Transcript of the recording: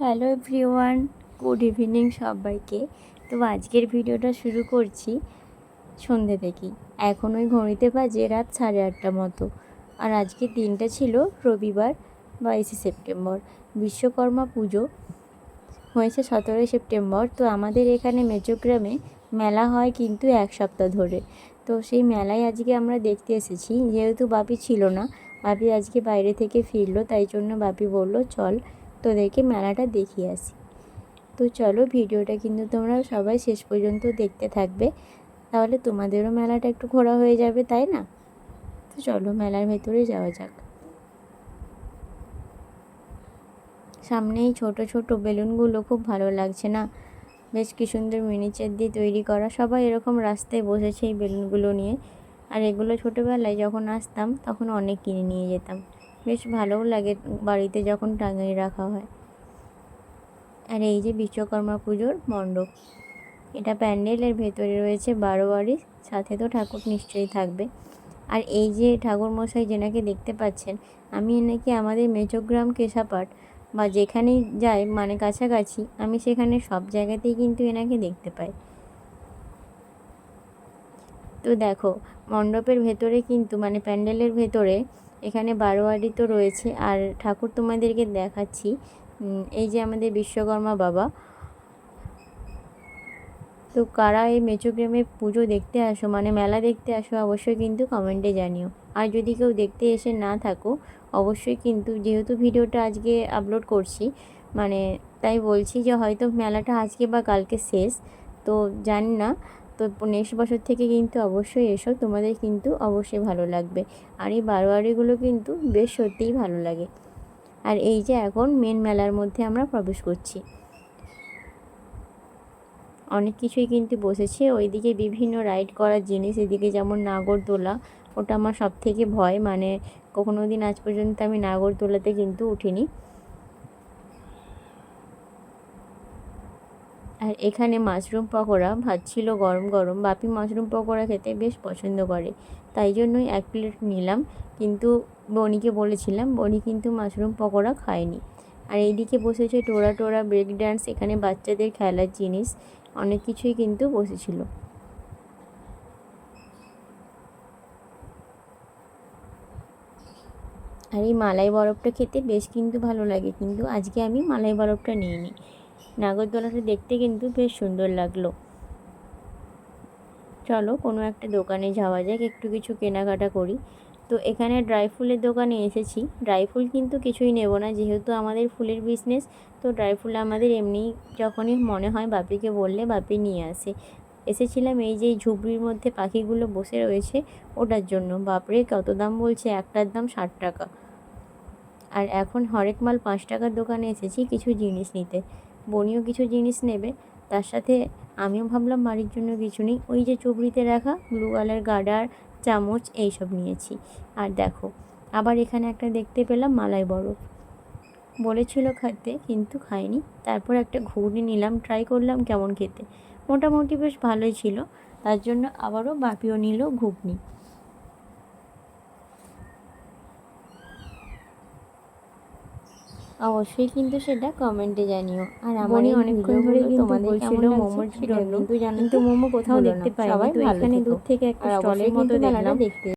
Hello everyone, good evening সবাইকে। তো আজকের ভিডিওটা শুরু করছি সন্ধ্যে থেকেই। এখন ওই ঘড়িতে বাজে রাত 8:30 মতো। আর আজকের দিনটা ছিল রবিবার 22 সেপ্টেম্বর। বিশ্বকর্মা পুজো হয়েছে 17 সেপ্টেম্বর। তো আমাদের এখানে মেচোগ্রামে মেলা হয় কিন্তু এক সপ্তাহ ধরে। তো সেই মেলায় আজকে আমরা দেখতে এসেছি। যেহেতু বাপি ছিল না, বাপি আজকে বাইরে থেকে ফিরলো, তাই জন্য বাপি বলল চল তোদেরকে মেলাটা দেখিয়ে আসি। তো চলো, ভিডিওটা কিন্তু তোমরা সবাই শেষ পর্যন্ত দেখতে থাকবে, তাহলে তোমাদেরও মেলাটা একটু ঘোরা হয়ে যাবে, তাই না? তো চলো মেলার ভেতরে যাওয়া যাক। সামনেই ছোট ছোট বেলুনগুলো খুব ভালো লাগছে না? বেশ কি সুন্দর মিনিচার দিয়ে তৈরি করা। সবাই এরকম রাস্তায় বসেছে এই বেলুনগুলো নিয়ে। আর এগুলো ছোটোবেলায় যখন আসতাম তখন অনেক কিনে নিয়ে যেতাম। বেশ ভালোও লাগে বাড়িতে যখন টাঙিয়ে রাখা হয়। আর এই যে বিশ্বকর্মা পুজোর মণ্ডপ, এটা প্যান্ডেলের ভেতরে রয়েছে বারোয়ারি, সাথে তো ঠাকুর নিশ্চয়ই থাকবে। আর এই যে ঠাকুরমশাই যেনাকে দেখতে পাচ্ছেন, আমি এনাকে আমাদের মেচোগ্রাম কেশাপাট বা যেখানেই যাই মানে কাছাকাছি, আমি সেখানে সব জায়গাতেই কিন্তু এনাকে দেখতে পাই। তো দেখো, মণ্ডপের ভেতরে কিন্তু মানে প্যান্ডেলের ভেতরে এখানে বারোয়ারি তো রয়েছে। আর ঠাকুর তোমাদেরকে দেখাচ্ছি, এই যে আমাদের বিশ্বকর্মা বাবা। তো কারা এই মেচোগ্রামে পুজো দেখতে আসো মানে মেলা দেখতে আসো, অবশ্যই কিন্তু কমেন্টে জানিও। আর যদি কেউ দেখতে এসে না থাকো, অবশ্যই কিন্তু, যেহেতু ভিডিওটা আজকে আপলোড করছি মানে তাই বলছি যে হয়তো মেলাটা আজকে বা কালকে শেষ, তো জানি না। তো নেক্সট বছর থেকে কিন্তু অবশ্যই এসো, তোমাদের কিন্তু অবশ্যই ভালো লাগবে। আর এই বারোয়ারিগুলো কিন্তু বেশ সত্যিই ভালো লাগে। আর এই যে এখন মেন মেলার মধ্যে আমরা প্রবেশ করছি। অনেক কিছুই কিন্তু বসেছে, ওইদিকে বিভিন্ন রাইড করার জিনিস, এদিকে যেমন নাগরদোলা, ওটা আমার সব থেকে ভয়, মানে কোনো দিন আজ পর্যন্ত আমি নাগরদোলাতে কিন্তু উঠিনি। আর এখানে মাশরুম পকোড়া ভাজছিল গরম গরম। বাপি মাশরুম পকোড়া খেতে বেশ পছন্দ করে, তাই জন্যই 1 প্লেট নিলাম। কিন্তু বনিকে বলেছিলাম, বনি কিন্তু মাশরুম পকোড়া খায়নি। আর এইদিকে বসেছে টোরা টোরা ব্রেক ডান্স, এখানে বাচ্চাদের খেলার জিনিস অনেক কিছুই কিন্তু বসেছিল। আর এই মালাই বরফটা খেতে বেশ কিন্তু ভালো লাগে, কিন্তু আজকে আমি মালাই বরফটা নিইনি। নাগরদোলাটা দেখতে কিন্তু বেশ সুন্দর লাগলো। চলো কোনো একটা দোকানে যাওয়া যাক, একটু কিছু কেনাকাটা করি। তো এখানে ড্রাই ফুলের দোকানে এসেছি। ড্রাই ফুল কিন্তু কিছুই নেব না, যেহেতু আমাদের ফুলের বিজনেস। তো ড্রাই ফুল আমাদের এমনি যখনই মনে হয় বাপিকে বললে বাপি নিয়ে আসে। এসেছিলাম এই যে ঝুপড়ির মধ্যে পাখিগুলো বসে রয়েছে ওটার জন্য। বাপরে কত দাম বলছে, একটার দাম 60 টাকা। আর এখন হরেক মাল 5 টাকার দোকানে এসেছি কিছু জিনিস নিতে। বনিও কিছু জিনিস নেবে, তার সাথে আমিও ভাবলাম বাড়ির জন্য কিছু নিই। ওই যে চুবড়িতে রাখা ব্লু কালার গার্ডার, চামচ এইসব নিয়েছি। আর দেখো, আবার এখানে একটা দেখতে পেলাম মালাই বরফ। বলেছিল খেতে কিন্তু খাইনি। তারপর একটা ঘুগনি নিলাম, ট্রাই করলাম কেমন খেতে। মোটামুটি বেশ ভালোই ছিল, তার জন্য আবারও বাপিও নিল ঘুগনি। অবশ্যই কিন্তু সেটা কমেন্টে জানিও। আর আমার এই অনেকক্ষণ ধরে তোমাদের কেমন মোমোর ছিল, কিন্তু জানো তো মোমো কোথাও দেখতে পাইনি। তো এখানে দূর থেকে একটা স্টলের মতো দেখলাম।